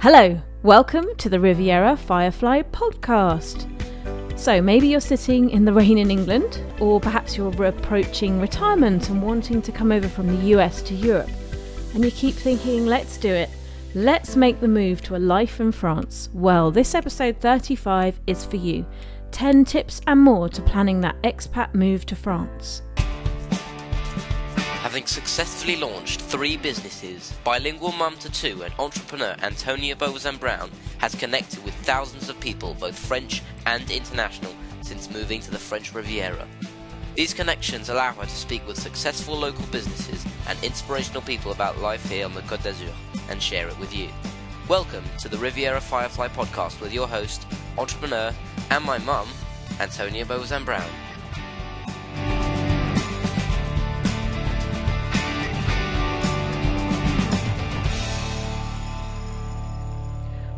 Hello, welcome to the Riviera Firefly podcast. So maybe you're sitting in the rain in England, or perhaps you're approaching retirement and wanting to come over from the US to Europe, and you keep thinking, let's do it. Let's make the move to a life in France. Well, this episode 35 is for you. 10 tips and more to planning that expat move to France. Having successfully launched 3 businesses, bilingual mum to 2 and entrepreneur Antonia Bowes-Brown has connected with thousands of people, both French and international, since moving to the French Riviera. These connections allow her to speak with successful local businesses and inspirational people about life here on the Côte d'Azur and share it with you. Welcome to the Riviera Firefly podcast with your host, entrepreneur, and my mum, Antonia Bowes-Brown.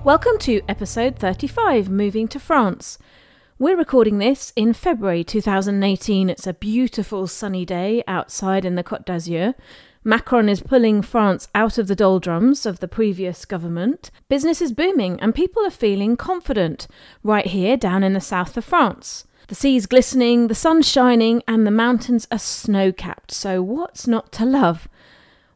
Welcome to episode 35, Moving to France. We're recording this in February 2018. It's a beautiful sunny day outside in the Côte d'Azur. Macron is pulling France out of the doldrums of the previous government. Business is booming and people are feeling confident right here down in the south of France. The sea's glistening, the sun's shining, and the mountains are snow-capped. So what's not to love?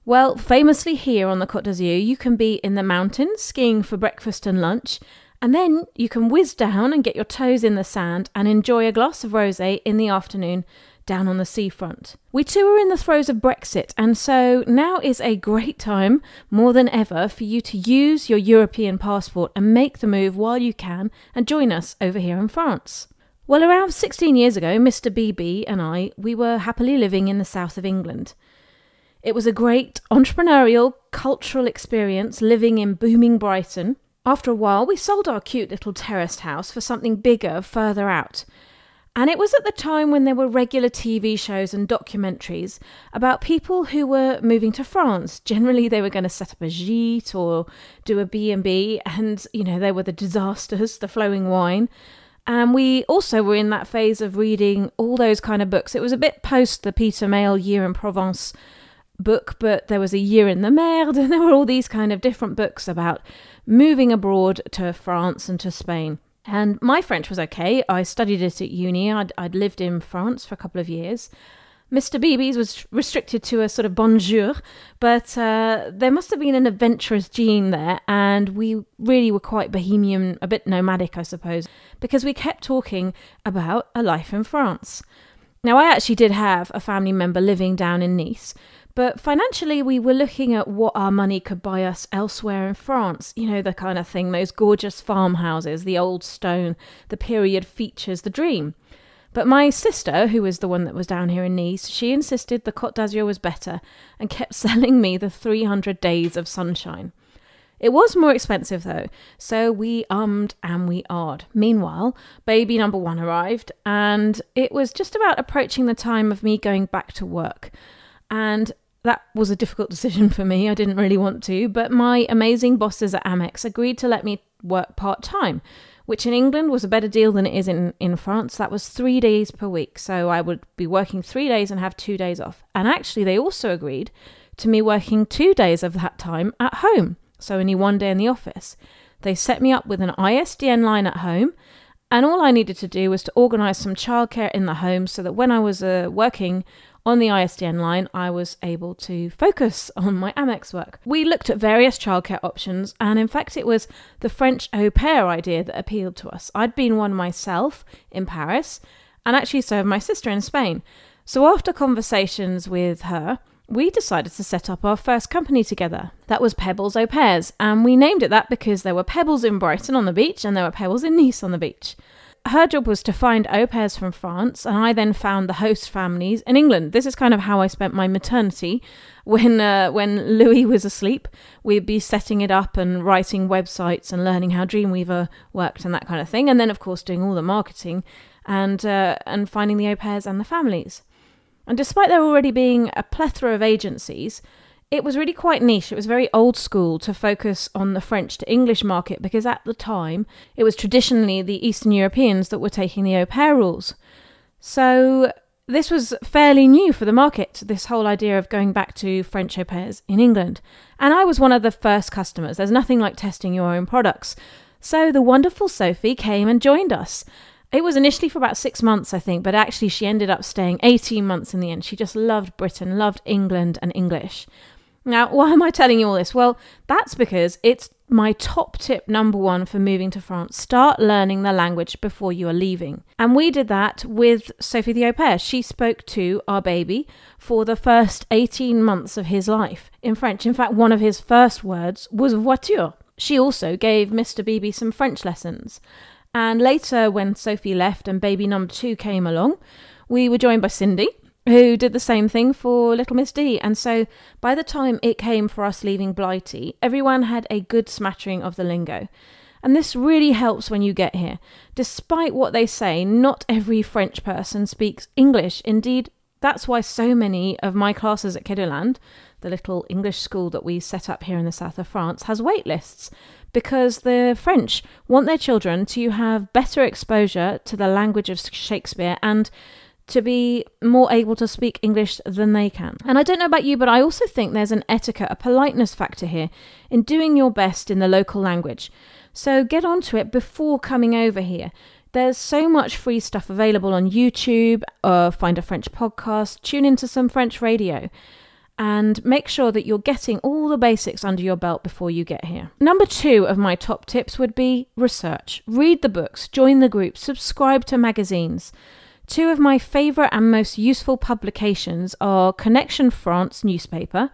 Well, famously here on the Côte d'Azur, you can be in the mountains skiing for breakfast and lunch, and then you can whiz down and get your toes in the sand and enjoy a glass of rosé in the afternoon down on the seafront. We too are in the throes of Brexit, and so now is a great time, more than ever, for you to use your European passport and make the move while you can and join us over here in France. Well, around 16 years ago, Mr. BB and we were happily living in the south of England. It was a great entrepreneurial, cultural experience living in booming Brighton. After a while, we sold our cute little terraced house for something bigger further out. And it was at the time when there were regular TV shows and documentaries about people who were moving to France. Generally, they were going to set up a gîte or do a B&B, and, there were the disasters, the flowing wine. And we also were in that phase of reading all those kind of books. It was a bit post the Peter Mayle Year in Provence book, but there was a Year in the Merde, and there were all these kind of different books about moving abroad to France and to Spain. And my French was okay. I studied it at uni. I'd lived in France for a couple of years. Mr. BB's was restricted to a sort of bonjour, but there must have been an adventurous gene there, and we really were quite bohemian, a bit nomadic, I suppose, because we kept talking about a life in France. Now, I actually did have a family member living down in Nice, but financially we were looking at what our money could buy us elsewhere in France. The kind of thing, those gorgeous farmhouses, the old stone, the period features, the dream. But my sister, who was the one that was down here in Nice, she insisted the Côte d'Azur was better and kept selling me the 300 days of sunshine. It was more expensive though, so we ummed and we ahed. Meanwhile, baby number 1 arrived, and it was just about approaching the time of me going back to work. And that was a difficult decision for me. I didn't really want to, but my amazing bosses at Amex agreed to let me work part-time, which in England was a better deal than it is in France. That was 3 days per week, so I would be working 3 days and have 2 days off. And actually, they also agreed to me working 2 days of that time at home, so only 1 day in the office. They set me up with an ISDN line at home, and all I needed to do was to organise some childcare in the home so that when I was working on the ISDN line, I was able to focus on my Amex work. We looked at various childcare options, and in fact it was the French au pair idea that appealed to us. I'd been one myself in Paris, and actually so had my sister in Spain. So after conversations with her, we decided to set up our first company together. That was Pebbles Au Pairs, and we named it that because there were pebbles in Brighton on the beach and there were pebbles in Nice on the beach. Her job was to find au pairs from France, and I then found the host families in England. This is kind of how I spent my maternity. When Louis was asleep, we'd be setting it up and writing websites and learning how Dreamweaver worked and that kind of thing, and then of course doing all the marketing and finding the au pairs and the families. And despite there already being a plethora of agencies, it was really quite niche. It was very old school to focus on the French to English market because at the time it was traditionally the Eastern Europeans that were taking the au pair rules. So This was fairly new for the market, this whole idea of going back to French au pairs in England. And I was one of the first customers. There's nothing like testing your own products. So the wonderful Sophie came and joined us. It was initially for about 6 months, I think, but actually she ended up staying 18 months in the end. She just loved Britain, loved England and English. Now, why am I telling you all this? Well, that's because it's my top tip number 1 for moving to France. Start learning the language before you are leaving. And we did that with Sophie the au pair. She spoke to our baby for the first 18 months of his life in French. In fact, one of his first words was voiture. She also gave Mr. Beebe some French lessons. And later, when Sophie left and baby number 2 came along, we were joined by Cindy, who did the same thing for little Miss D. And so by the time it came for us leaving Blighty, everyone had a good smattering of the lingo. And this really helps when you get here. Despite what they say, not every French person speaks English. Indeed, that's why so many of my classes at Kidderland, the little English school that we set up here in the south of France, has wait lists, because the French want their children to have better exposure to the language of Shakespeare and to be more able to speak English than they can. And I don't know about you, but I also think there's an etiquette, a politeness factor here in doing your best in the local language. So get onto it before coming over here. There's so much free stuff available on YouTube, find a French podcast, tune into some French radio, and make sure that you're getting all the basics under your belt before you get here. Number 2 of my top tips would be research. Read the books, join the groups, subscribe to magazines. 2 of my favourite and most useful publications are Connection France newspaper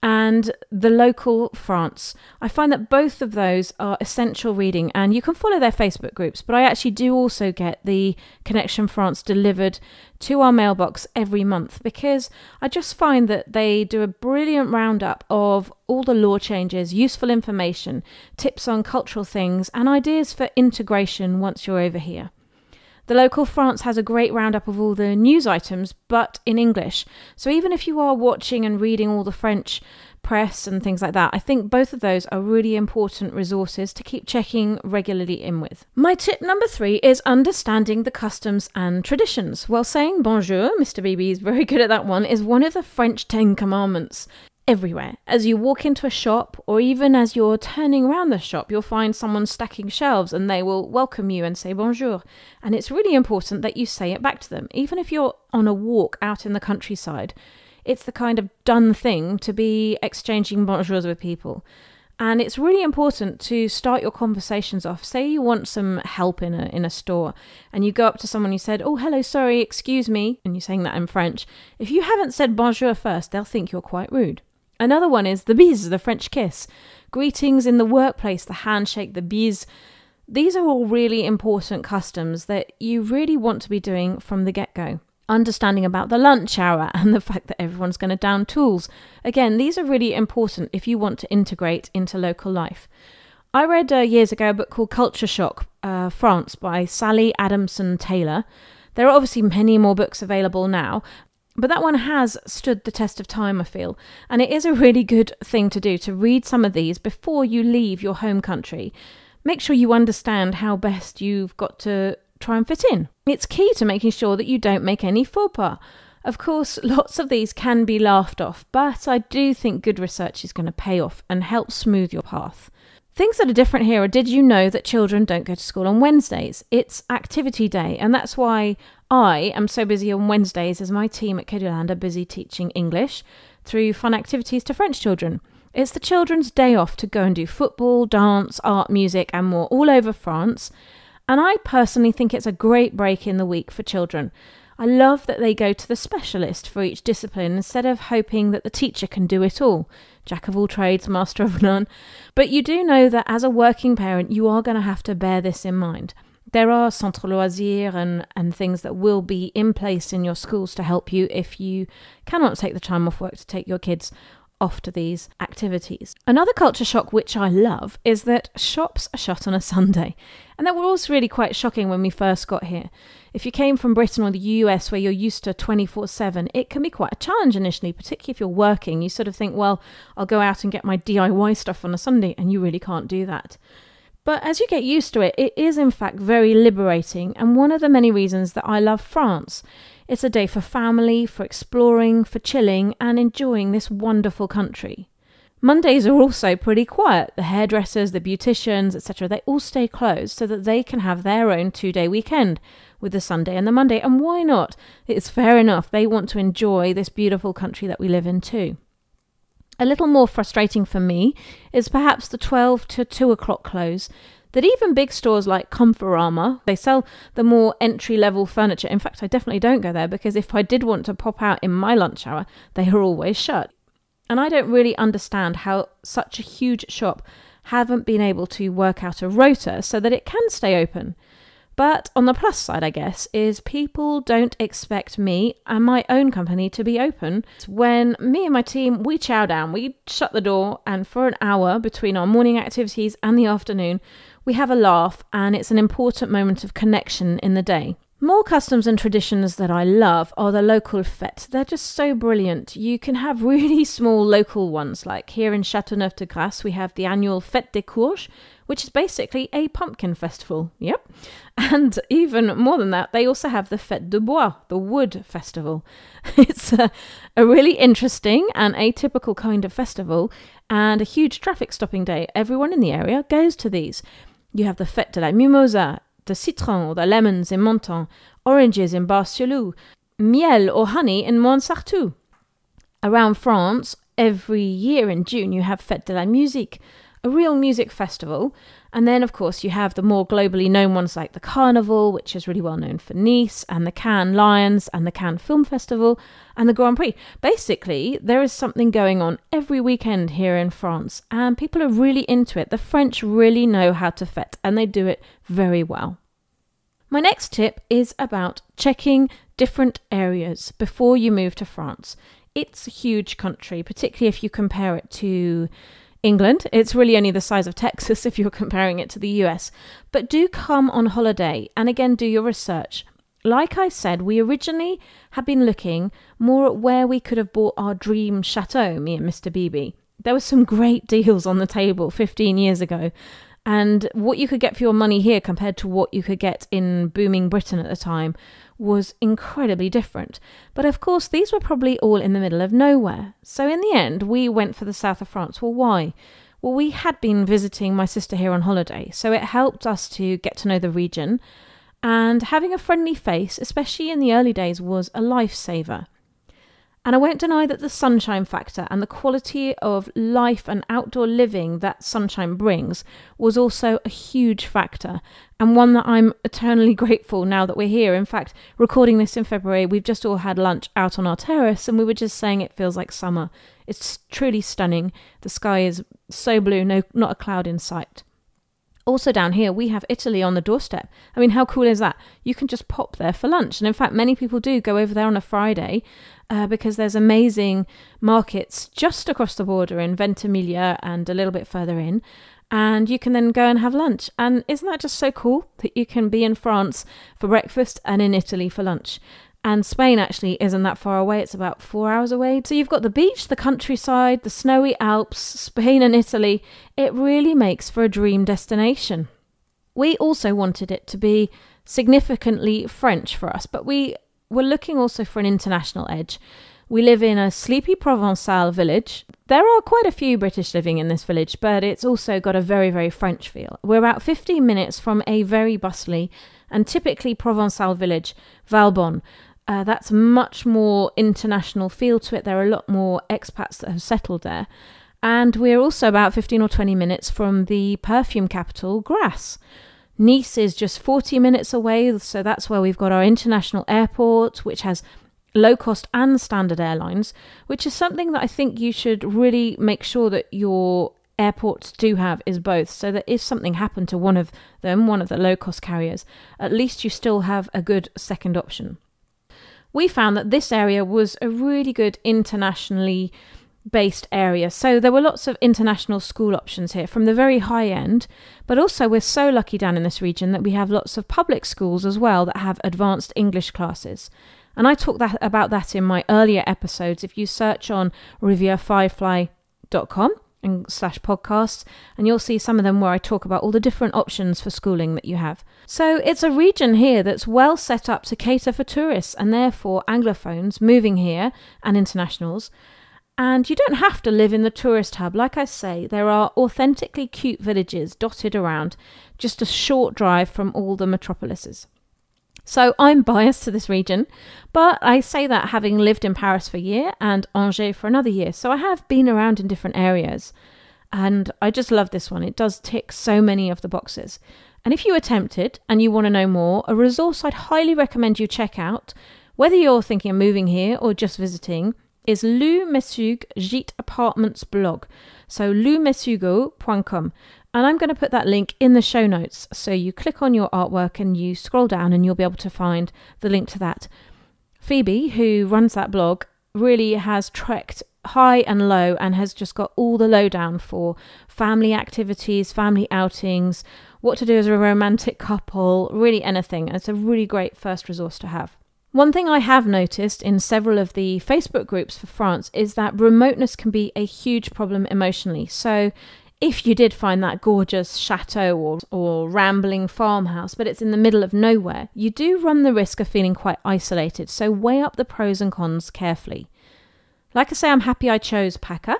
and The Local France. I find that both of those are essential reading, and you can follow their Facebook groups, but I actually do also get the Connection France delivered to our mailbox every month, because I just find that they do a brilliant roundup of all the law changes, useful information, tips on cultural things, and ideas for integration once you're over here. The Local France has a great roundup of all the news items, but in English. So even if you are watching and reading all the French press and things like that, I think both of those are really important resources to keep checking regularly in with. My tip number 3 is understanding the customs and traditions. Well, saying bonjour, Mr. Beebe is very good at that one, is one of the French 10 commandments. Everywhere. As you walk into a shop, or even as you're turning around the shop, you'll find someone stacking shelves and they will welcome you and say bonjour. And it's really important that you say it back to them. Even if you're on a walk out in the countryside, it's the kind of done thing to be exchanging bonjours with people. And it's really important to start your conversations off. Say you want some help in a store, and you go up to someone, you said, "Oh, hello, sorry, excuse me," and you're saying that in French. If you haven't said bonjour first, they'll think you're quite rude. Another one is the bise, the French kiss. Greetings in the workplace, the handshake, the bise. These are all really important customs that you really want to be doing from the get-go. Understanding about the lunch hour and the fact that everyone's going to down tools. Again, these are really important if you want to integrate into local life. I read years ago a book called Culture Shock, France by Sally Adamson Taylor. There are obviously many more books available now, but that one has stood the test of time, I feel. And it is a really good thing to do, to read some of these before you leave your home country. Make sure you understand how best you've got to try and fit in. It's key to making sure that you don't make any faux pas. Of course, lots of these can be laughed off, but I do think good research is going to pay off and help smooth your path. Things that are different here are, did you know that children don't go to school on Wednesdays? It's activity day, and that's why I am so busy on Wednesdays, as my team at Kidderland are busy teaching English through fun activities to French children. It's the children's day off to go and do football, dance, art, music and more all over France. And I personally think it's a great break in the week for children. I love that they go to the specialist for each discipline instead of hoping that the teacher can do it all. Jack of all trades, master of none. But you do know that as a working parent, you are going to have to bear this in mind. There are centre loisirs and things that will be in place in your schools to help you if you cannot take the time off work to take your kids off to these activities. Another culture shock which I love is that shops are shut on a Sunday. And that was really quite shocking when we first got here. If you came from Britain or the US where you're used to 24/7, it can be quite a challenge initially, particularly if you're working. You sort of think, well, I'll go out and get my DIY stuff on a Sunday, and you really can't do that. But as you get used to it, it is in fact very liberating, and one of the many reasons that I love France. It's a day for family, for exploring, for chilling and enjoying this wonderful country. Mondays are also pretty quiet. The hairdressers, the beauticians, etc., they all stay closed so that they can have their own 2-day weekend with the Sunday and the Monday. And why not? It's fair enough. They want to enjoy this beautiful country that we live in too. A little more frustrating for me is perhaps the 12 to 2 o'clock close that even big stores like Comforama, they sell the more entry-level furniture. In fact, I definitely don't go there because if I did want to pop out in my lunch hour, they are always shut. And I don't really understand how such a huge shop haven't been able to work out a rota so that it can stay open. But on the plus side, I guess, is people don't expect me and my own company to be open. When me and my team, we chow down, we shut the door, and for an hour between our morning activities and the afternoon, we have a laugh, and it's an important moment of connection in the day. More customs and traditions that I love are the local fêtes. They're just so brilliant. You can have really small local ones, like here in Châteauneuf-de-Grasse, we have the annual Fête des Courges, which is basically a pumpkin festival. Yep. And even more than that, they also have the Fête de Bois, the wood festival. It's a really interesting and atypical kind of festival and a huge traffic stopping day. Everyone in the area goes to these. You have the Fête de la Mimosa, the citron or the lemons in Menton, oranges in Bar-sur-Loup, miel or honey in Montsartou. Around France, every year in June you have Fête de la Musique, a real music festival. And then, of course, you have the more globally known ones like the Carnival, which is really well known for Nice, and the Cannes Lions, and the Cannes Film Festival, and the Grand Prix. Basically, there is something going on every weekend here in France, and people are really into it. The French really know how to fête, and they do it very well. My next tip is about checking different areas before you move to France. It's a huge country, particularly if you compare it to England. It's really only the size of Texas if you're comparing it to the US. But do come on holiday and again do your research. Like I said, we originally had been looking more at where we could have bought our dream chateau, me and Mr. Beebe. There were some great deals on the table 15 years ago. And what you could get for your money here compared to what you could get in booming Britain at the time was incredibly different. But of course, these were probably all in the middle of nowhere. So in the end, we went for the south of France. Well, why? Well, we had been visiting my sister here on holiday, so it helped us to get to know the region. And having a friendly face, especially in the early days, was a lifesaver. And I won't deny that the sunshine factor and the quality of life and outdoor living that sunshine brings was also a huge factor, and one that I'm eternally grateful now that we're here. In fact, recording this in February, we've just all had lunch out on our terrace and we were just saying it feels like summer. It's truly stunning. The sky is so blue, not a cloud in sight. Also down here, we have Italy on the doorstep. I mean, how cool is that? You can just pop there for lunch. And in fact, many people do go over there on a Friday because there's amazing markets just across the border in Ventimiglia and a little bit further in. And you can then go and have lunch. And isn't that just so cool that you can be in France for breakfast and in Italy for lunch? And Spain actually isn't that far away. It's about 4 hours away. So you've got the beach, the countryside, the snowy Alps, Spain and Italy. It really makes for a dream destination. We also wanted it to be significantly French for us, but we were looking also for an international edge. We live in a sleepy Provençal village. There are quite a few British living in this village, but it's also got a very, very French feel. We're about 15 minutes from a very bustly and typically Provençal village, Valbonne. That's much more international feel to it. There are a lot more expats that have settled there. And we're also about 15 or 20 minutes from the perfume capital, Grasse. Nice is just 40 minutes away, so that's where we've got our international airport, which has low-cost and standard airlines, which is something that I think you should really make sure that your airports do have, is both, so that if something happened to one of them, one of the low-cost carriers, at least you still have a good second option. We found that this area was a really good internationally based area. So there were lots of international school options here from the very high end, but also we're so lucky down in this region that we have lots of public schools as well that have advanced English classes. And I talked about that in my earlier episodes. If you search on rivierefirefly.com, and /podcasts, and you'll see some of them where I talk about all the different options for schooling that you have. So it's a region here that's well set up to cater for tourists and therefore Anglophones moving here and internationals. And you don't have to live in the tourist hub. Like I say, there are authentically cute villages dotted around, just a short drive from all the metropolises. So I'm biased to this region, but I say that having lived in Paris for a year and Angers for another year. So I have been around in different areas, and I just love this one. It does tick so many of the boxes. And if you are tempted and you want to know more, a resource I'd highly recommend you check out, whether you're thinking of moving here or just visiting, is Lou Messugue Gîte Apartments blog. So loumessugo.com. And I'm going to put that link in the show notes. So you click on your artwork and you scroll down and you'll be able to find the link to that. Phoebe, who runs that blog, really has trekked high and low and has just got all the lowdown for family activities, family outings, what to do as a romantic couple, really anything. It's a really great first resource to have. One thing I have noticed in several of the Facebook groups for France is that remoteness can be a huge problem emotionally. So if you did find that gorgeous chateau or rambling farmhouse, but it's in the middle of nowhere, you do run the risk of feeling quite isolated. So weigh up the pros and cons carefully. Like I say, I'm happy I chose PACA.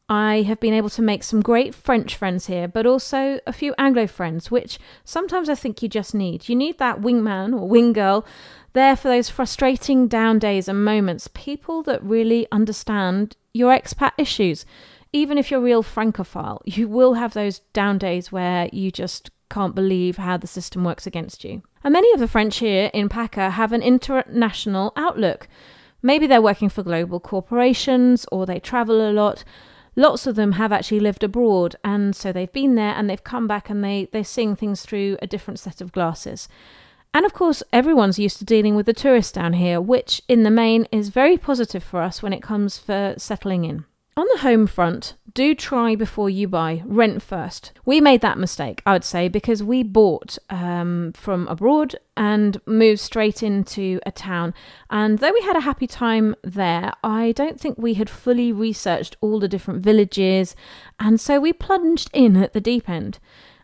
I have been able to make some great French friends here, but also a few Anglo friends, which sometimes I think you just need. You need that wingman or wing-girl there for those frustrating down days and moments, people that really understand your expat issues. Even if you're a real francophile, you will have those down days where you just can't believe how the system works against you. And many of the French here in PACA have an international outlook. Maybe they're working for global corporations or they travel a lot. Lots of them have actually lived abroad, and so they've been there and they've come back and they're seeing things through a different set of glasses. And of course, everyone's used to dealing with the tourists down here, which in the main is very positive for us when it comes for settling in. On the home front, do try before you buy, rent first. We made that mistake, I would say, because we bought from abroad and moved straight into a town. And though we had a happy time there, I don't think we had fully researched all the different villages. And so we plunged in at the deep end.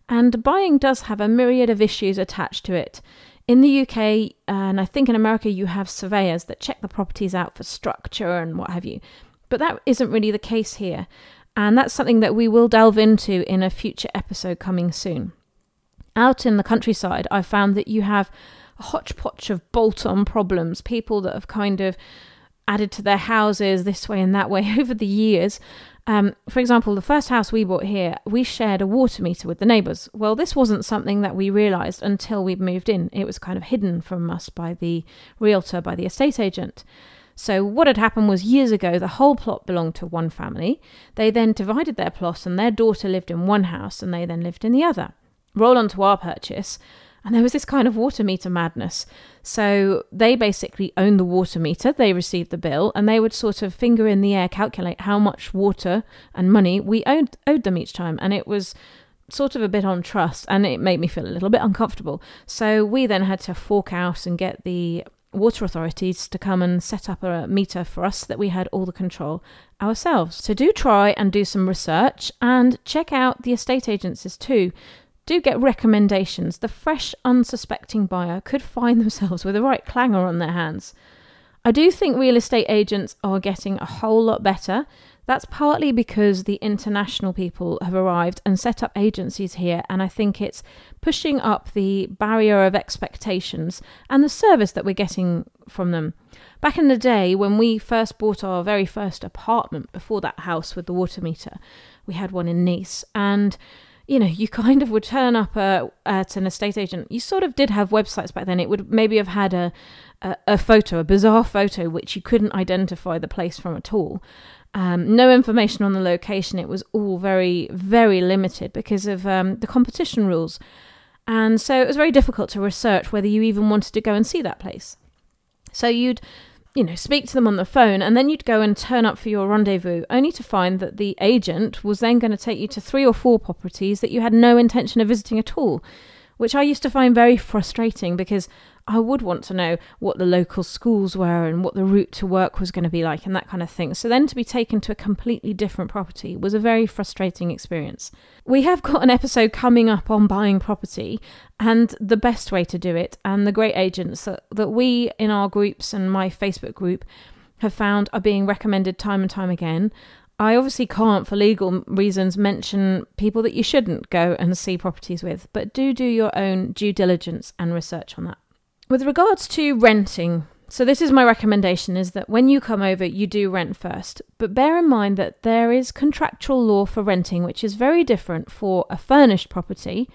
And buying does have a myriad of issues attached to it. In the UK, and I think in America, you have surveyors that check the properties out for structure and what have you. But that isn't really the case here. And that's something that we will delve into in a future episode coming soon. Out in the countryside, I found that you have a hodgepodge of bolt-on problems, people that have kind of added to their houses this way and that way over the years. For example, the first house we bought here, we shared a water meter with the neighbours. Well, this wasn't something that we realised until we moved in. It was kind of hidden from us by the realtor, by the estate agent. So what had happened was years ago, the whole plot belonged to one family. They then divided their plot and their daughter lived in one house and they then lived in the other. Roll on to our purchase and there was this kind of water meter madness. So they basically owned the water meter, they received the bill and they would sort of finger in the air, calculate how much water and money we owed them each time. And it was sort of a bit on trust and it made me feel a little bit uncomfortable. So we then had to fork out and get the water authorities to come and set up a meter for us so that we had all the control ourselves. So do try and do some research and check out the estate agencies too. Do get recommendations. The fresh, unsuspecting buyer could find themselves with the right clanger on their hands. I do think real estate agents are getting a whole lot better. That's partly because the international people have arrived and set up agencies here, and I think it's pushing up the barrier of expectations and the service that we're getting from them. Back in the day, when we first bought our very first apartment before that house with the water meter, we had one in Nice, and you know, you kind of would turn up at an estate agent. You sort of did have websites back then. It would maybe have had a photo, a bizarre photo, which you couldn't identify the place from at all. No information on the location. It was all very, very limited because of the competition rules. And so it was very difficult to research whether you even wanted to go and see that place. So you'd, speak to them on the phone and then you'd go and turn up for your rendezvous, only to find that the agent was then going to take you to 3 or 4 properties that you had no intention of visiting at all. which I used to find very frustrating because I would want to know what the local schools were and what the route to work was going to be like and that kind of thing. So then to be taken to a completely different property was a very frustrating experience. We have got an episode coming up on buying property and the best way to do it, and the great agents that we in our groups and my Facebook group have found are being recommended time and time again. I obviously can't, for legal reasons, mention people that you shouldn't go and see properties with, but do your own due diligence and research on that. With regards to renting, so this is my recommendation, is that when you come over, you do rent first. But bear in mind that there is contractual law for renting, which is very different for a furnished property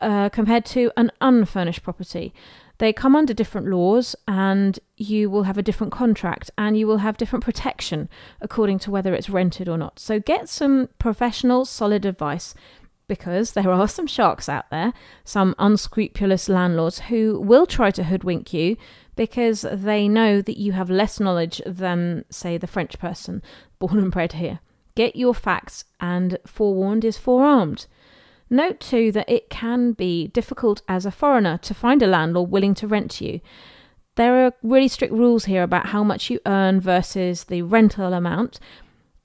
compared to an unfurnished property. They come under different laws and you will have a different contract and you will have different protection according to whether it's rented or not. So get some professional, solid advice, because there are some sharks out there, some unscrupulous landlords who will try to hoodwink you because they know that you have less knowledge than, say, the French person born and bred here. Get your facts, and forewarned is forearmed. Note too that it can be difficult as a foreigner to find a landlord willing to rent to you. There are really strict rules here about how much you earn versus the rental amount.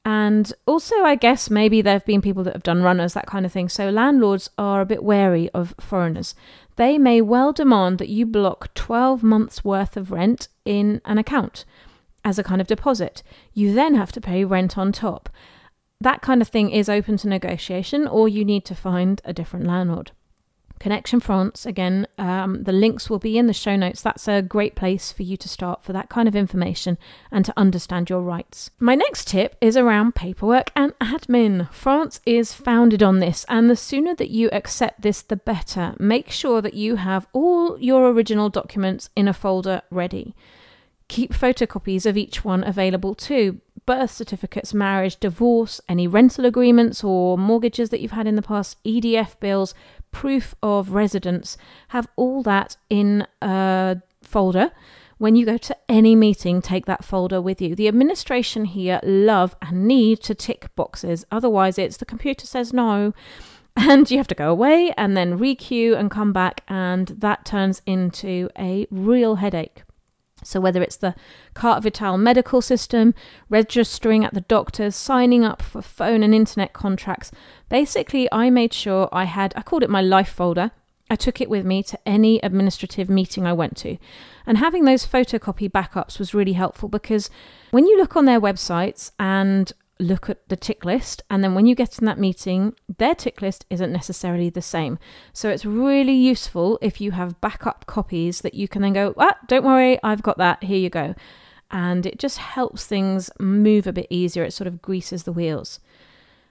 And also, I guess, maybe there have been people that have done runners, that kind of thing. So landlords are a bit wary of foreigners. They may well demand that you block 12 months worth of rent in an account as a kind of deposit. You then have to pay rent on top. That kind of thing is open to negotiation, or you need to find a different landlord. Connection France, again, the links will be in the show notes. That's a great place for you to start for that kind of information and to understand your rights. My next tip is around paperwork and admin. France is founded on this, and the sooner that you accept this, the better. Make sure that you have all your original documents in a folder ready. Keep photocopies of each one available too. Birth certificates, marriage, divorce, any rental agreements or mortgages that you've had in the past, EDF bills, proof of residence. Have all that in a folder. When you go to any meeting, take that folder with you. The administration here love and need to tick boxes. Otherwise, it's the computer says no. And you have to go away and then requeue and come back. And that turns into a real headache. So whether it's the Carte Vitale medical system, registering at the doctors, signing up for phone and internet contracts, basically I made sure I called it my life folder. I took it with me to any administrative meeting I went to. And having those photocopy backups was really helpful, because when you look on their websites and look at the tick list, and then when you get in that meeting, their tick list isn't necessarily the same. So it's really useful if you have backup copies that you can then go, don't worry, I've got that, here you go. And it just helps things move a bit easier. It sort of greases the wheels.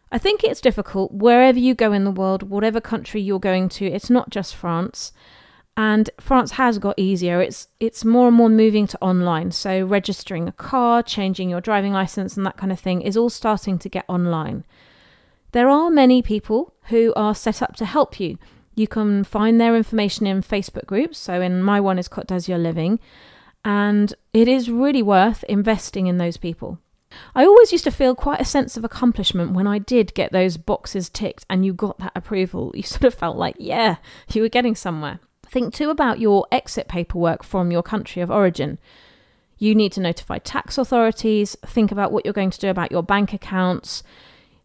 I think it's difficult wherever you go in the world, whatever country you're going to. It's not just France. And France has got easier. It's more and more moving to online. So registering a car, changing your driving license and that kind of thing is all starting to get online. There are many people who are set up to help you. You can find their information in Facebook groups. So in my one is Côte d'Azur Living. And it is really worth investing in those people. I always used to feel quite a sense of accomplishment when I did get those boxes ticked and you got that approval. You sort of felt like, yeah, you were getting somewhere. Think too about your exit paperwork from your country of origin. You need to notify tax authorities, think about what you're going to do about your bank accounts,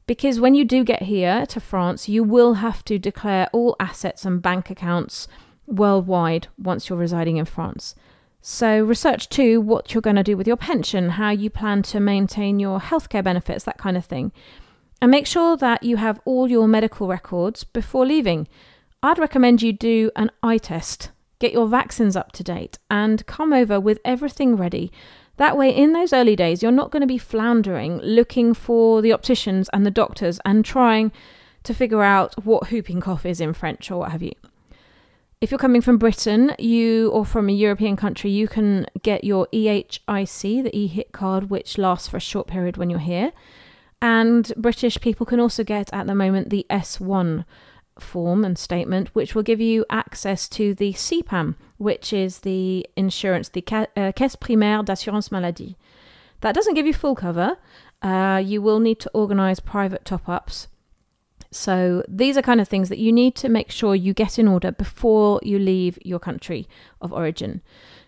because when you do get here to France, you will have to declare all assets and bank accounts worldwide once you're residing in France. So research too what you're going to do with your pension, how you plan to maintain your healthcare benefits, that kind of thing. And make sure that you have all your medical records before leaving. I'd recommend you do an eye test, get your vaccines up to date, and come over with everything ready. That way, in those early days, you're not going to be floundering, looking for the opticians and the doctors and trying to figure out what whooping cough is in French or what have you. If you're coming from Britain, or from a European country, you can get your EHIC, the e-hit card, which lasts for a short period when you're here. And British people can also get, at the moment, the S1 form and statement, which will give you access to the CPAM, which is the insurance, the Caisse Primaire d'Assurance Maladie. That doesn't give you full cover. You will need to organise private top-ups. So these are kind of things that you need to make sure you get in order before you leave your country of origin.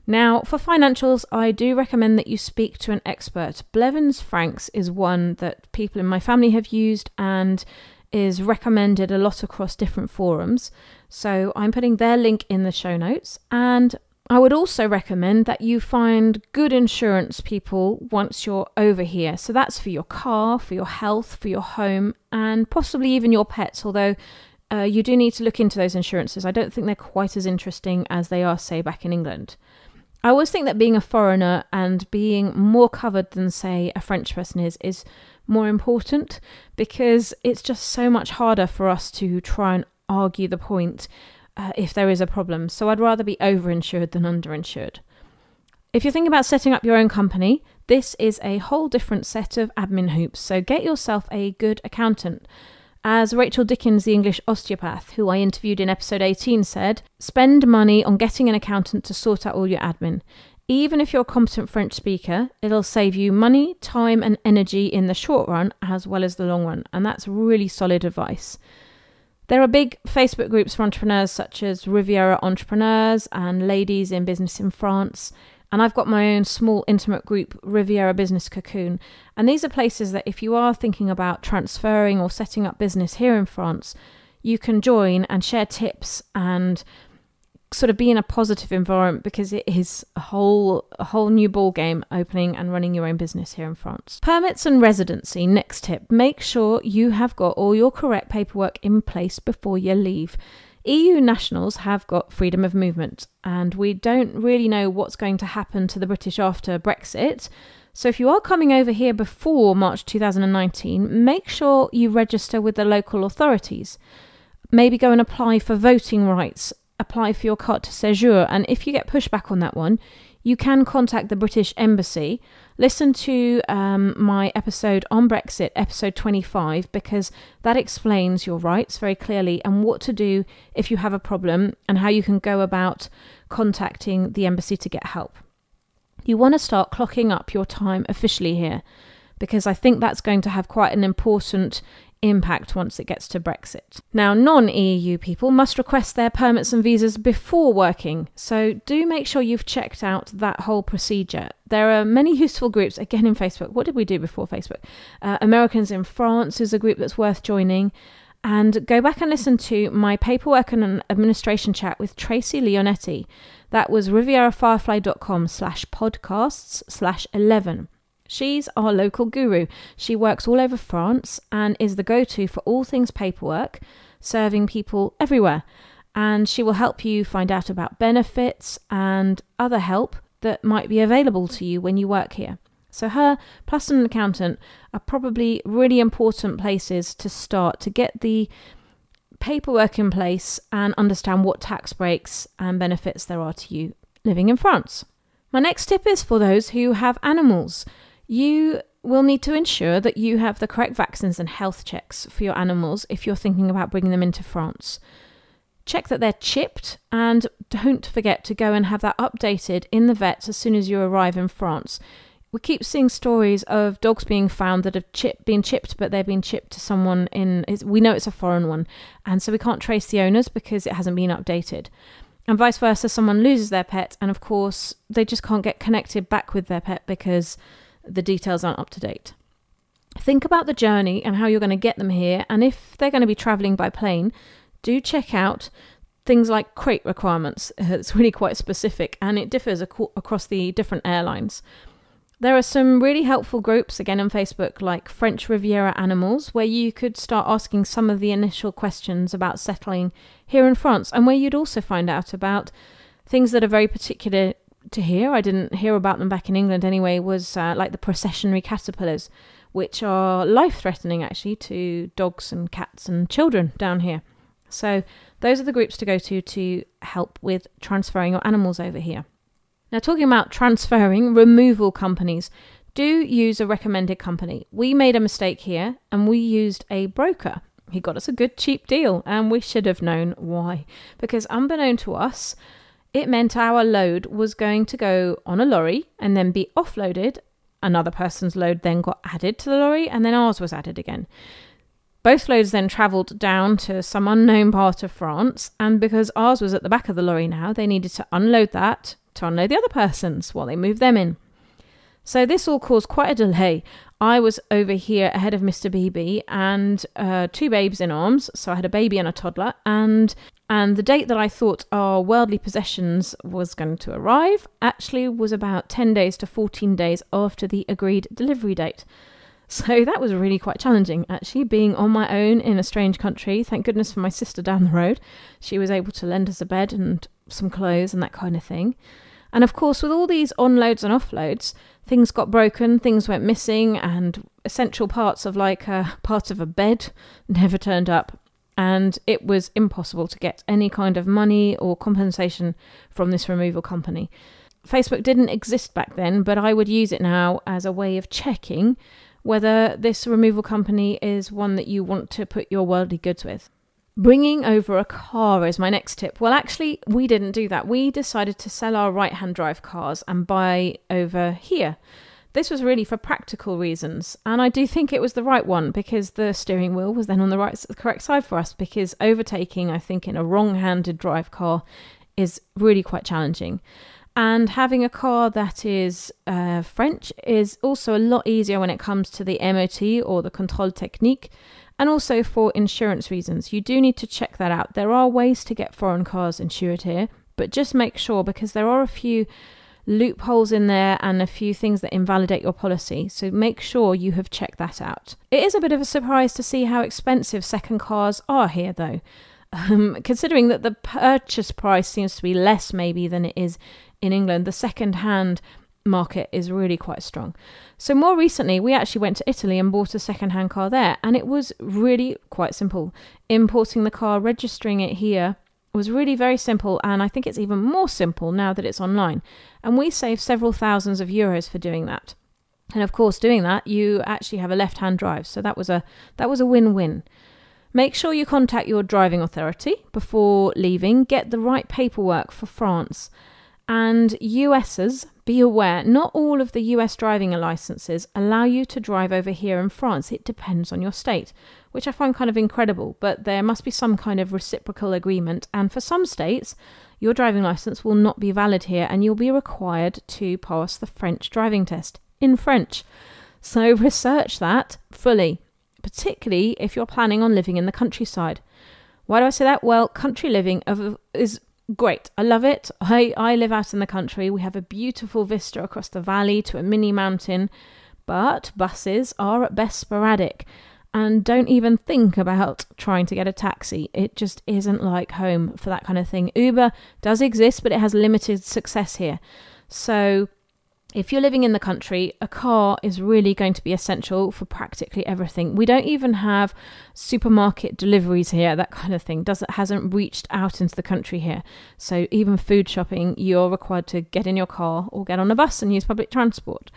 Now, for financials, I do recommend that you speak to an expert. Blevins Franks is one that people in my family have used and is recommended a lot across different forums. So I'm putting their link in the show notes. And I would also recommend that you find good insurance people once you're over here. So that's for your car, for your health, for your home, and possibly even your pets, although you do need to look into those insurances. I don't think they're quite as interesting as they are, say, back in England. I always think that being a foreigner and being more covered than, say, a French person is more important, because it's just so much harder for us to try and argue the point if there is a problem. So I'd rather be overinsured than underinsured. If you're thinking about setting up your own company, this is a whole different set of admin hoops. So get yourself a good accountant. As Rachel Dickens, the English osteopath, who I interviewed in episode 18, said, spend money on getting an accountant to sort out all your admin. Even if you're a competent French speaker, it'll save you money, time and energy in the short run as well as the long run. And that's really solid advice. There are big Facebook groups for entrepreneurs such as Riviera Entrepreneurs and Ladies in Business in France. And I've got my own small intimate group, Riviera Business Cocoon. And these are places that if you are thinking about transferring or setting up business here in France, you can join and share tips and sort of be in a positive environment, because it is a whole new ball game opening and running your own business here in France. Permits and residency, next tip. Make sure you have got all your correct paperwork in place before you leave. EU nationals have got freedom of movement, and we don't really know what's going to happen to the British after Brexit. So if you are coming over here before March 2019, make sure you register with the local authorities. Maybe go and apply for voting rights, apply for your carte de séjour, and if you get pushback on that one, you can contact the British Embassy. Listen to my episode on Brexit, episode 25, because that explains your rights very clearly and what to do if you have a problem and how you can go about contacting the embassy to get help. You want to start clocking up your time officially here, because I think that's going to have quite an important impact once it gets to Brexit. Now, non-EU people must request their permits and visas before working, so do make sure you've checked out that whole procedure. There are many useful groups, again in Facebook. What did we do before Facebook? Americans in France is a group that's worth joining. And go back and listen to my paperwork and administration chat with Tracy Leonetti. That was rivierafirefly.com/podcasts/11. She's our local guru. She works all over France and is the go-to for all things paperwork, serving people everywhere. And she will help you find out about benefits and other help that might be available to you when you work here. So her plus an accountant are probably really important places to start to get the paperwork in place and understand what tax breaks and benefits there are to you living in France. My next tip is for those who have animals. You will need to ensure that you have the correct vaccines and health checks for your animals if you're thinking about bringing them into France. Check that they're chipped, and don't forget to go and have that updated in the vets as soon as you arrive in France. We keep seeing stories of dogs being found that have been chipped, but they've been chipped to someone we know it's a foreign one, and so we can't trace the owners because it hasn't been updated. And vice versa, someone loses their pet, and of course they just can't get connected back with their pet because the details aren't up to date. Think about the journey and how you're going to get them here, and if they're going to be travelling by plane, do check out things like crate requirements. It's really quite specific, and it differs across the different airlines. There are some really helpful groups, again on Facebook, like French Riviera Animals, where you could start asking some of the initial questions about settling here in France, and where you'd also find out about things that are very particular to here. I didn't hear about them back in England anyway, was like the processionary caterpillars, which are life-threatening actually to dogs and cats and children down here. So those are the groups to go to help with transferring your animals over here. Now, talking about transferring, removal companies, do use a recommended company. We made a mistake here and we used a broker. He got us a good cheap deal, and we should have known why. Because unbeknown to us, it meant our load was going to go on a lorry and then be offloaded. Another person's load then got added to the lorry, and then ours was added again. Both loads then travelled down to some unknown part of France, and because ours was at the back of the lorry now, they needed to unload that to unload the other person's while they moved them in. So this all caused quite a delay. I was over here ahead of Mr. BB and 2 babes in arms, so I had a baby and a toddler, and the date that I thought our worldly possessions was going to arrive actually was about 10 days to 14 days after the agreed delivery date. So that was really quite challenging, actually, being on my own in a strange country. Thank goodness for my sister down the road. She was able to lend us a bed and some clothes and that kind of thing. And of course, with all these onloads and offloads, things got broken, things went missing, and essential parts of part of a bed never turned up. And it was impossible to get any kind of money or compensation from this removal company. Facebook didn't exist back then, but I would use it now as a way of checking whether this removal company is one that you want to put your worldly goods with. Bringing over a car is my next tip. Well, actually, we didn't do that. We decided to sell our right-hand drive cars and buy over here. This was really for practical reasons, and I do think it was the right one because the steering wheel was then on the correct side for us, because overtaking, I think, in a wrong-handed drive car is really quite challenging. And having a car that is French is also a lot easier when it comes to the MOT or the contrôle technique, and also for insurance reasons. You do need to check that out. There are ways to get foreign cars insured here, but just make sure, because there are a few loopholes in there and a few things that invalidate your policy. So make sure you have checked that out. It is a bit of a surprise to see how expensive second cars are here, though. Considering that the purchase price seems to be less maybe than it is in England, the second-hand market is really quite strong. So more recently, we actually went to Italy and bought a second-hand car there, and it was really quite simple. Importing the car, registering it here was really very simple, and I think it's even more simple now that it's online. And we saved several thousands of euros for doing that. And of course, doing that, you actually have a left-hand drive, so that was a win-win. Make sure you contact your driving authority before leaving. Get the right paperwork for France. And USers, be aware, not all of the US driving licenses allow you to drive over here in France. It depends on your state, which I find kind of incredible, but there must be some kind of reciprocal agreement. And for some states, your driving license will not be valid here, and you'll be required to pass the French driving test in French. So research that fully, particularly if you're planning on living in the countryside. Why do I say that? Well, country living is great. I love it. I live out in the country. We have a beautiful vista across the valley to a mini mountain, but buses are at best sporadic, and don't even think about trying to get a taxi. It just isn't like home for that kind of thing. Uber does exist, but it has limited success here. So if you're living in the country, a car is really going to be essential for practically everything. We don't even have supermarket deliveries here, that kind of thing. Hasn't reached out into the country here. So even food shopping, you're required to get in your car or get on a bus and use public transport.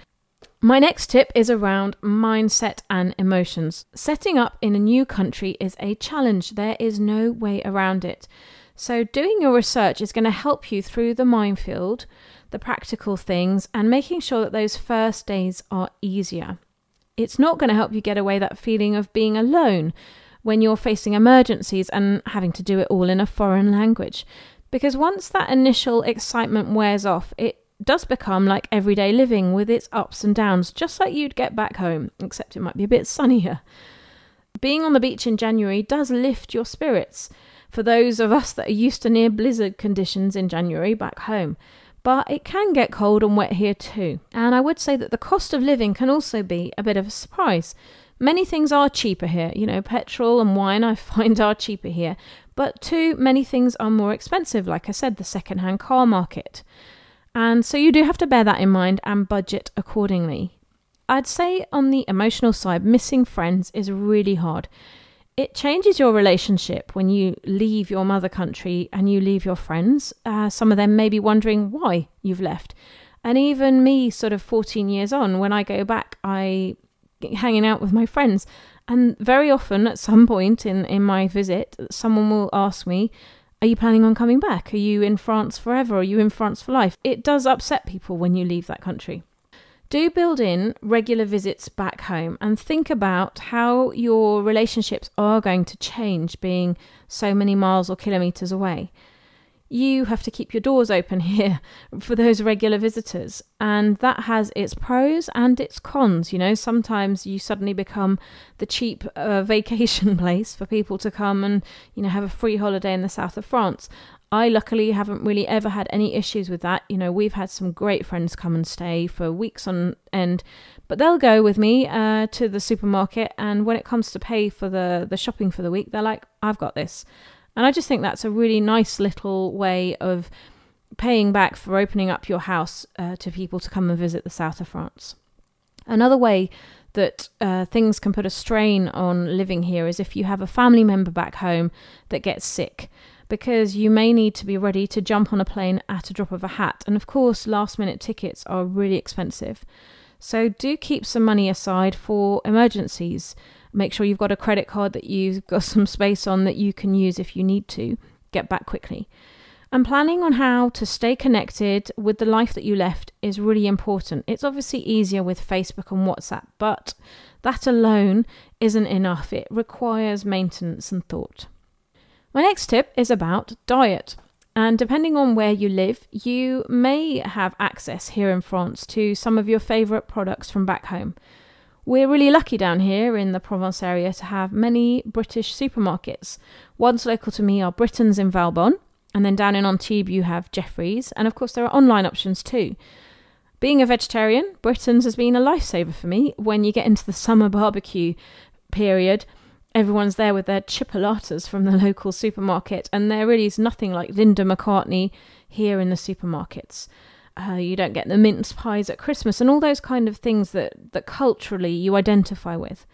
My next tip is around mindset and emotions. Setting up in a new country is a challenge. There is no way around it. So doing your research is going to help you through the minefield, the practical things, and making sure that those first days are easier. It's not going to help you get away that feeling of being alone when you're facing emergencies and having to do it all in a foreign language. Because once that initial excitement wears off, it does become like everyday living with its ups and downs, just like you'd get back home, except it might be a bit sunnier. Being on the beach in January does lift your spirits for those of us that are used to near blizzard conditions in January back home. But it can get cold and wet here too. And I would say that the cost of living can also be a bit of a surprise. Many things are cheaper here. Petrol and wine I find are cheaper here. But too many things are more expensive. Like I said, the second-hand car market. And so you do have to bear that in mind and budget accordingly. I'd say on the emotional side, missing friends is really hard. It changes your relationship when you leave your mother country and you leave your friends. Some of them may be wondering why you've left. And even me, sort of 14 years on, when I go back, I hanging out with my friends. And very often at some point in my visit, someone will ask me, are you planning on coming back? Are you in France forever? Are you in France for life? It does upset people when you leave that country. Do build in regular visits back home and think about how your relationships are going to change being so many miles or kilometres away. You have to keep your doors open here for those regular visitors, and that has its pros and its cons. Sometimes you suddenly become the cheap vacation place for people to come and have a free holiday in the south of France. I luckily haven't really ever had any issues with that. We've had some great friends come and stay for weeks on end, but they'll go with me to the supermarket, and when it comes to pay for the shopping for the week, they're like, I've got this. And I just think that's a really nice little way of paying back for opening up your house to people to come and visit the south of France. Another way that things can put a strain on living here is if you have a family member back home that gets sick, because you may need to be ready to jump on a plane at a drop of a hat. And of course, last minute tickets are really expensive. So do keep some money aside for emergencies. Make sure you've got a credit card that you've got some space on that you can use if you need to get back quickly. And planning on how to stay connected with the life that you left is really important. It's obviously easier with Facebook and WhatsApp, but that alone isn't enough. It requires maintenance and thought. My next tip is about diet. And depending on where you live, you may have access here in France to some of your favourite products from back home. We're really lucky down here in the Provence area to have many British supermarkets. Ones local to me are Britain's in Valbonne, and then down in Antibes you have Jeffrey's, and of course there are online options too. Being a vegetarian, Britain's has been a lifesaver for me. When you get into the summer barbecue period, everyone's there with their chipolatas from the local supermarket, and there really is nothing like Linda McCartney here in the supermarkets. You don't get the mince pies at Christmas and all those kind of things that culturally you identify with.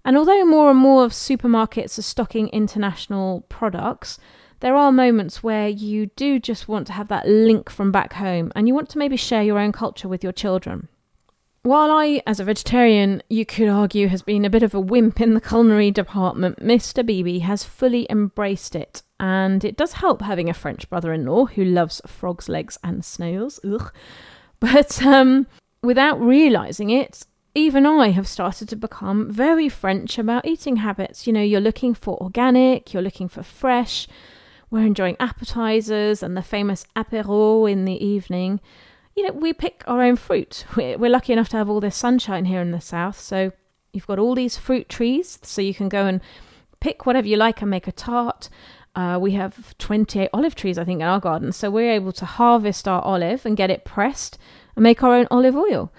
And although more and more of supermarkets are stocking international products, there are moments where you do just want to have that link from back home, and you want to maybe share your own culture with your children. While I, as a vegetarian, you could argue has been a bit of a wimp in the culinary department, Mr. Beebe has fully embraced it. And it does help having a French brother-in-law who loves frogs' legs and snails. Ugh. But without realising it, even I have started to become very French about eating habits. You're looking for organic, you're looking for fresh. We're enjoying appetizers and the famous apéro in the evening. We pick our own fruit. We're lucky enough to have all this sunshine here in the south. So you've got all these fruit trees, so you can go and pick whatever you like and make a tart. We have 28 olive trees, I think, in our garden. So we're able to harvest our olive and get it pressed and make our own olive oil.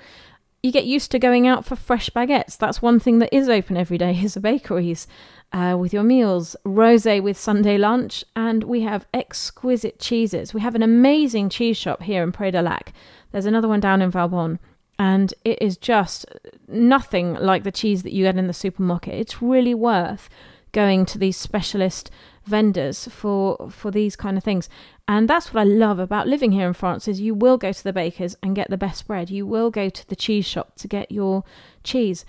You get used to going out for fresh baguettes. That's one thing that is open every day is the bakeries with your meals. Rosé with Sunday lunch. And we have exquisite cheeses. We have an amazing cheese shop here in Pré de Lac. There's another one down in Valbonne. And it is just nothing like the cheese that you get in the supermarket. It's really worth going to these specialist vendors for these kind of things. And that's what I love about living here in France is you will go to the bakers and get the best bread. You will go to the cheese shop to get your cheese.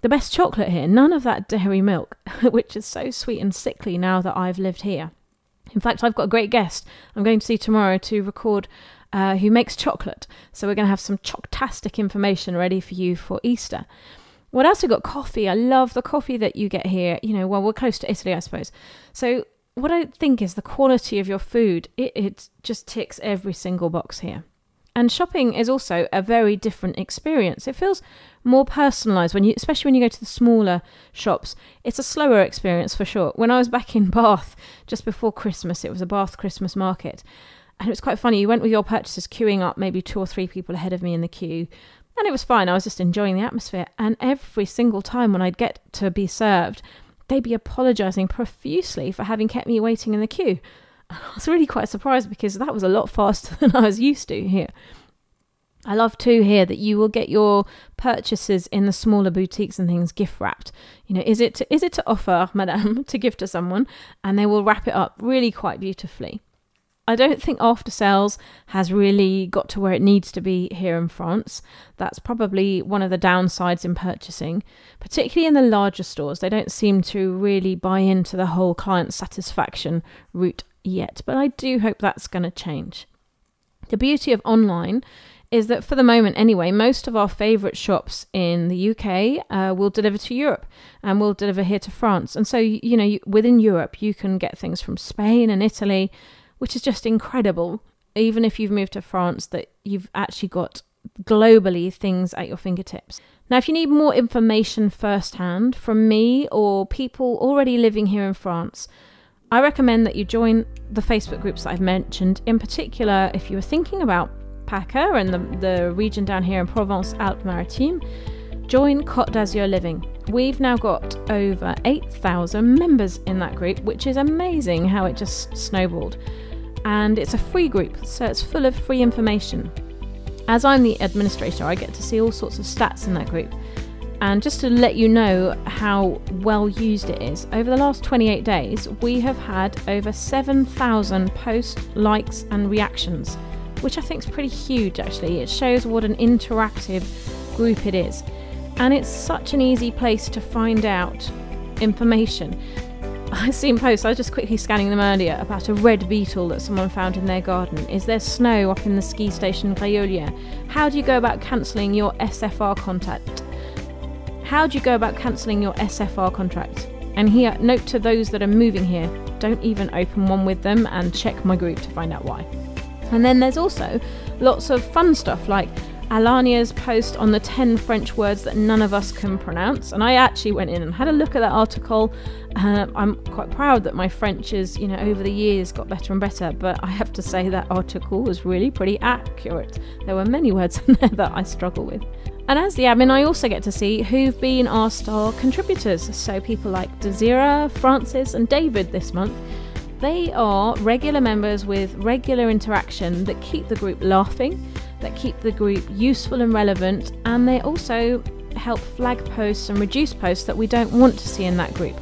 The best chocolate here, none of that dairy milk, which is so sweet and sickly now that I've lived here. In fact, I've got a great guest I'm going to see tomorrow to record who makes chocolate. So we're going to have some chocktastic information ready for you for Easter. What else? We've got coffee. I love the coffee that you get here. We're close to Italy, I suppose. So what I think is the quality of your food, it just ticks every single box here. And shopping is also a very different experience. It feels more personalised, especially when you go to the smaller shops. It's a slower experience for sure. When I was back in Bath just before Christmas, it was a Bath Christmas market. And it was quite funny. You went with your purchases queuing up, maybe 2 or 3 people ahead of me in the queue. And it was fine. I was just enjoying the atmosphere. And every single time when I'd get to be served, they'd be apologising profusely for having kept me waiting in the queue. I was really quite surprised because that was a lot faster than I was used to here. I love too here that you will get your purchases in the smaller boutiques and things gift wrapped. Is it to offer, madame, to give to someone? And they will wrap it up really quite beautifully. I don't think after sales has really got to where it needs to be here in France. That's probably one of the downsides in purchasing, particularly in the larger stores. They don't seem to really buy into the whole client satisfaction route yet, but I do hope that's going to change. The beauty of online is that for the moment anyway, most of our favourite shops in the UK will deliver to Europe and will deliver here to France. And so, within Europe, you can get things from Spain and Italy, which is just incredible. Even if you've moved to France, that you've actually got globally things at your fingertips. Now, if you need more information firsthand from me or people already living here in France, I recommend that you join the Facebook groups that I've mentioned. In particular, if you were thinking about PACA and the region down here in Provence-Alpes-Maritimes, join Côte d'Azur Living. We've now got over 8,000 members in that group, which is amazing how it just snowballed. And it's a free group, so it's full of free information. As I'm the administrator, I get to see all sorts of stats in that group. And just to let you know how well used it is, over the last 28 days, we have had over 7,000 posts, likes and reactions, which I think is pretty huge actually. It shows what an interactive group it is. And it's such an easy place to find out information. I've seen posts, I was just quickly scanning them earlier, about a red beetle that someone found in their garden. Is there snow up in the ski station Griolia? How do you go about cancelling your SFR contract? How do you go about cancelling your SFR contract? And here, note to those that are moving here, don't even open one with them and check my group to find out why. And then there's also lots of fun stuff like Alania's post on the 10 French words that none of us can pronounce. And I actually went in and had a look at that article. I'm quite proud that my French is, over the years got better and better. But I have to say that article was really pretty accurate. There were many words in there that I struggle with. And as the admin, I also get to see who've been our star contributors. So people like Desira, Francis and David this month. They are regular members with regular interaction that keep the group laughing, that keep the group useful and relevant, and they also help flag posts and reduce posts that we don't want to see in that group.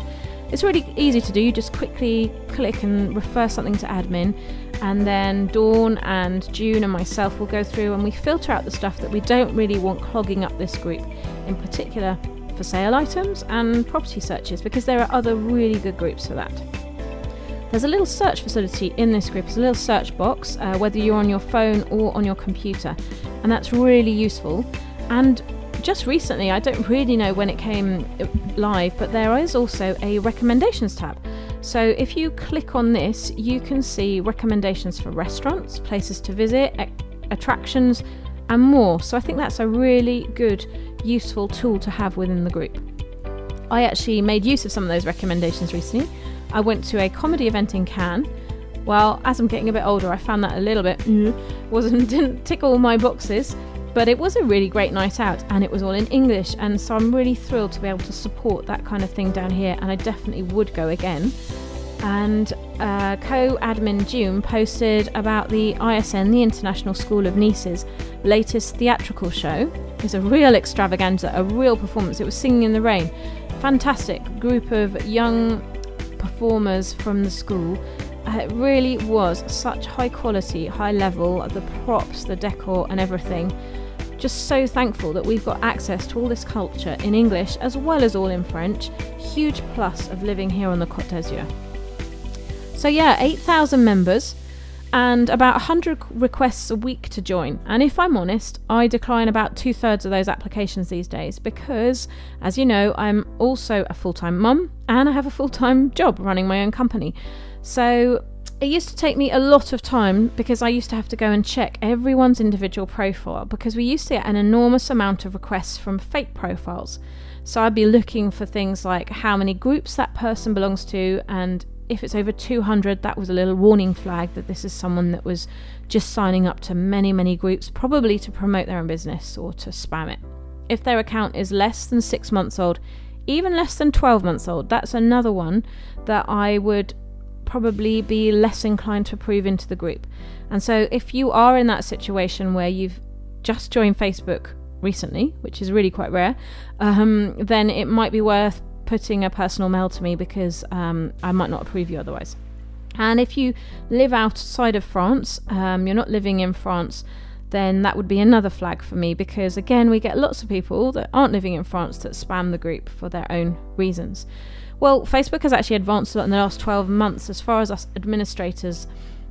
It's really easy to do. You just quickly click and refer something to admin, and then Dawn and June and myself will go through and we filter out the stuff that we don't really want clogging up this group, in particular for sale items and property searches, because there are other really good groups for that. There's a little search facility in this group. It's a little search box, whether you're on your phone or on your computer, and that's really useful. And just recently, I don't really know when it came live, but there is also a recommendations tab. So if you click on this, you can see recommendations for restaurants, places to visit, attractions, and more. So I think that's a really good, useful tool to have within the group. I actually made use of some of those recommendations recently. I went to a comedy event in Cannes. Well, as I'm getting a bit older, I found that a little bit didn't tick all my boxes, but it was a really great night out and it was all in English, and so I'm really thrilled to be able to support that kind of thing down here, and I definitely would go again. And co-admin June posted about the ISN, the International School of Nice's latest theatrical show. It's a real extravaganza, a real performance. It was Singing in the Rain. Fantastic group of young performers from the school. It really was such high quality, high level, the props, the decor and everything. Just so thankful that we've got access to all this culture in English as well as all in French. Huge plus of living here on the Côte d'Azur. So yeah, 8,000 members and about 100 requests a week to join. And if I'm honest, I decline about 2/3 of those applications these days because, as you know, I'm also a full-time mum and I have a full-time job running my own company. So it used to take me a lot of time because I used to have to go and check everyone's individual profile, because we used to get an enormous amount of requests from fake profiles. So I'd be looking for things like how many groups that person belongs to, and if it's over 200, that was a little warning flag that this is someone that was just signing up to many, many groups, probably to promote their own business or to spam it. If their account is less than 6 months old, even less than 12 months old, that's another one that I would probably be less inclined to approve into the group. And so if you are in that situation where you've just joined Facebook recently, which is really quite rare, then it might be worth putting a personal mail to me, because I might not approve you otherwise. And if you live outside of France, you're not living in France, then that would be another flag for me, because again, we get lots of people that aren't living in France that spam the group for their own reasons. Well, Facebook has actually advanced a lot in the last 12 months as far as us administrators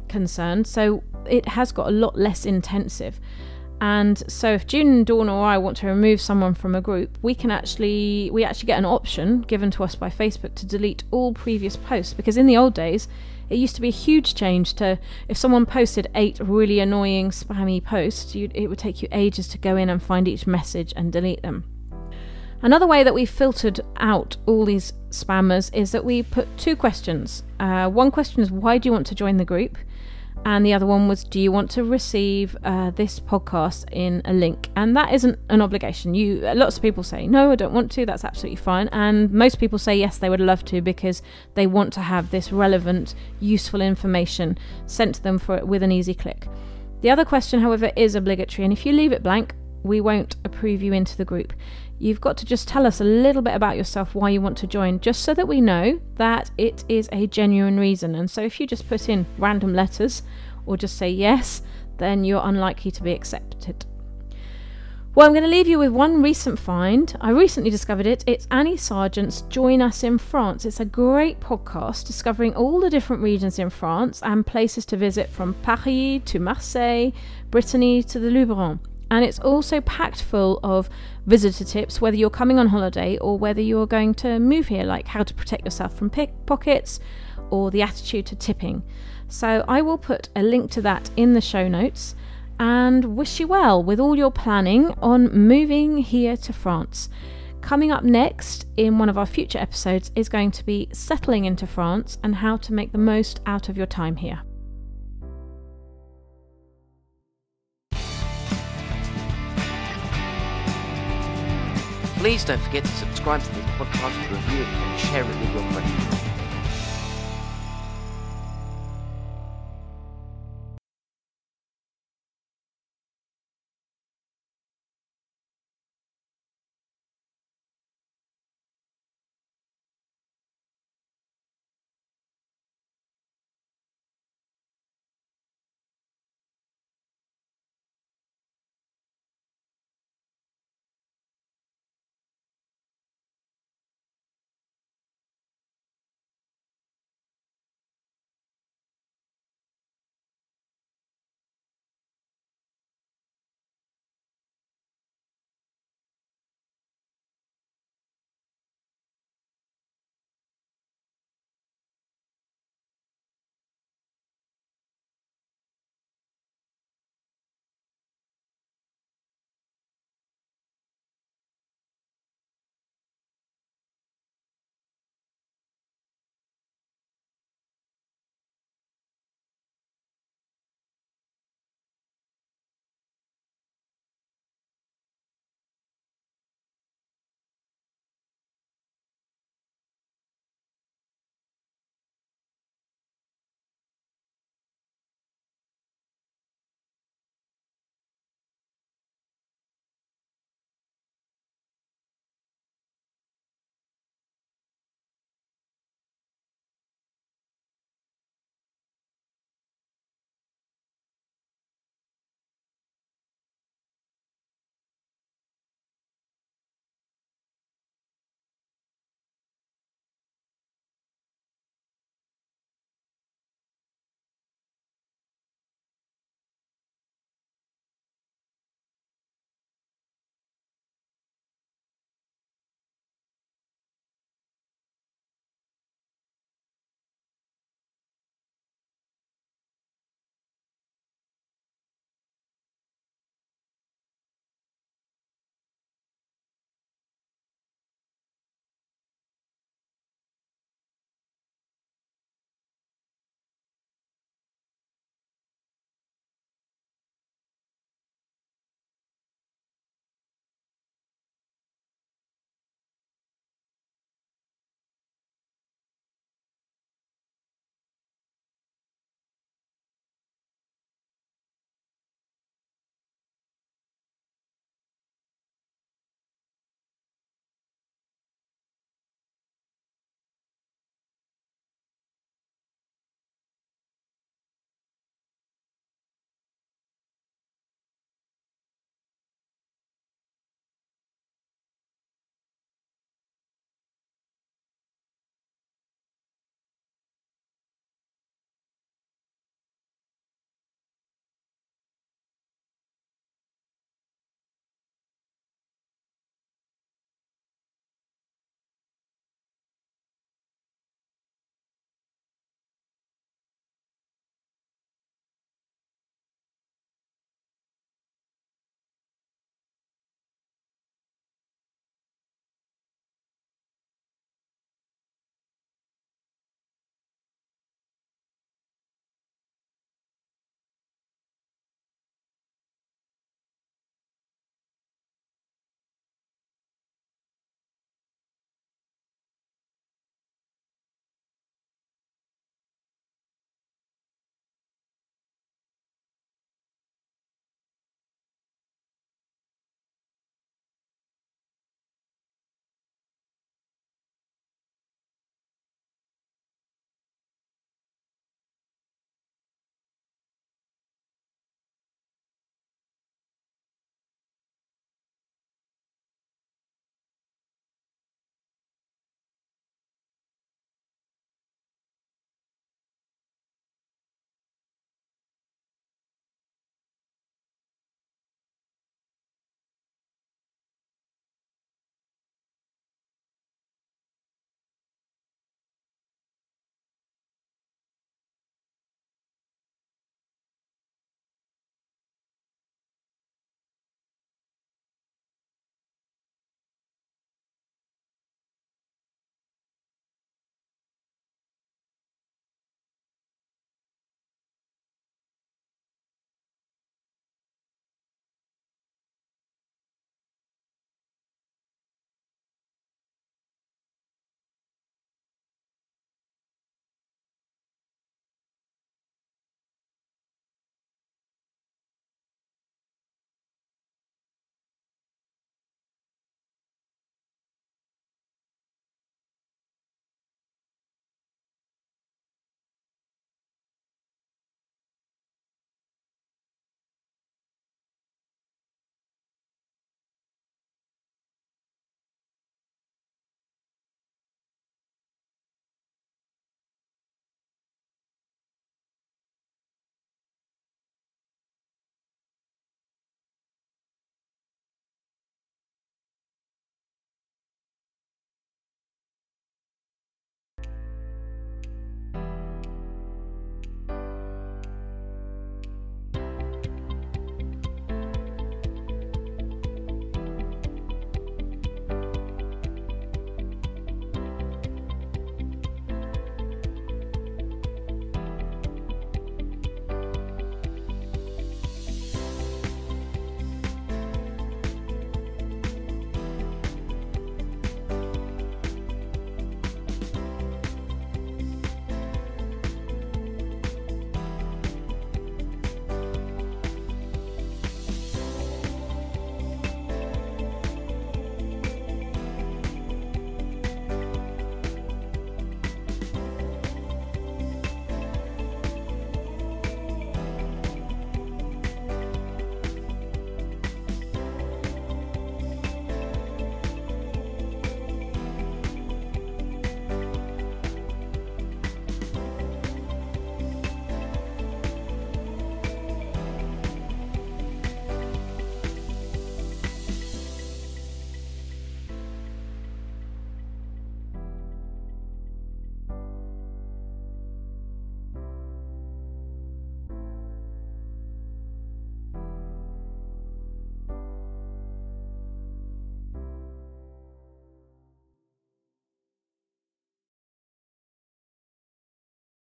concerned, so it has got a lot less intensive. And so if June, Dawn or I want to remove someone from a group, we actually get an option given to us by Facebook to delete all previous posts, because in the old days it used to be a huge change to, if someone posted 8 really annoying spammy posts, it would take you ages to go in and find each message and delete them. Another way that we filtered out all these spammers is that we put 2 questions. One question is, why do you want to join the group? And the other one was, do you want to receive this podcast in a link? And that isn't an obligation. Lots of people say, no, I don't want to. That's absolutely fine. And most people say, yes, they would love to, because they want to have this relevant, useful information sent to them with an easy click. The other question, however, is obligatory. And if you leave it blank, we won't approve you into the group. You've got to just tell us a little bit about yourself, why you want to join, just so that we know that it is a genuine reason. And so if you just put in random letters or just say yes, then you're unlikely to be accepted. Well, I'm going to leave you with one recent find. I recently discovered it. It's Annie Sargent's Join Us in France. It's a great podcast discovering all the different regions in France and places to visit, from Paris to Marseille, Brittany to the Luberon. And it's also packed full of visitor tips, whether you're coming on holiday or whether you're going to move here, like how to protect yourself from pickpockets or the attitude to tipping. So I will put a link to that in the show notes, and wish you well with all your planning on moving here to France. Coming up next in one of our future episodes is going to be settling into France and how to make the most out of your time here. Please don't forget to subscribe to this podcast, review it and share it with your friends.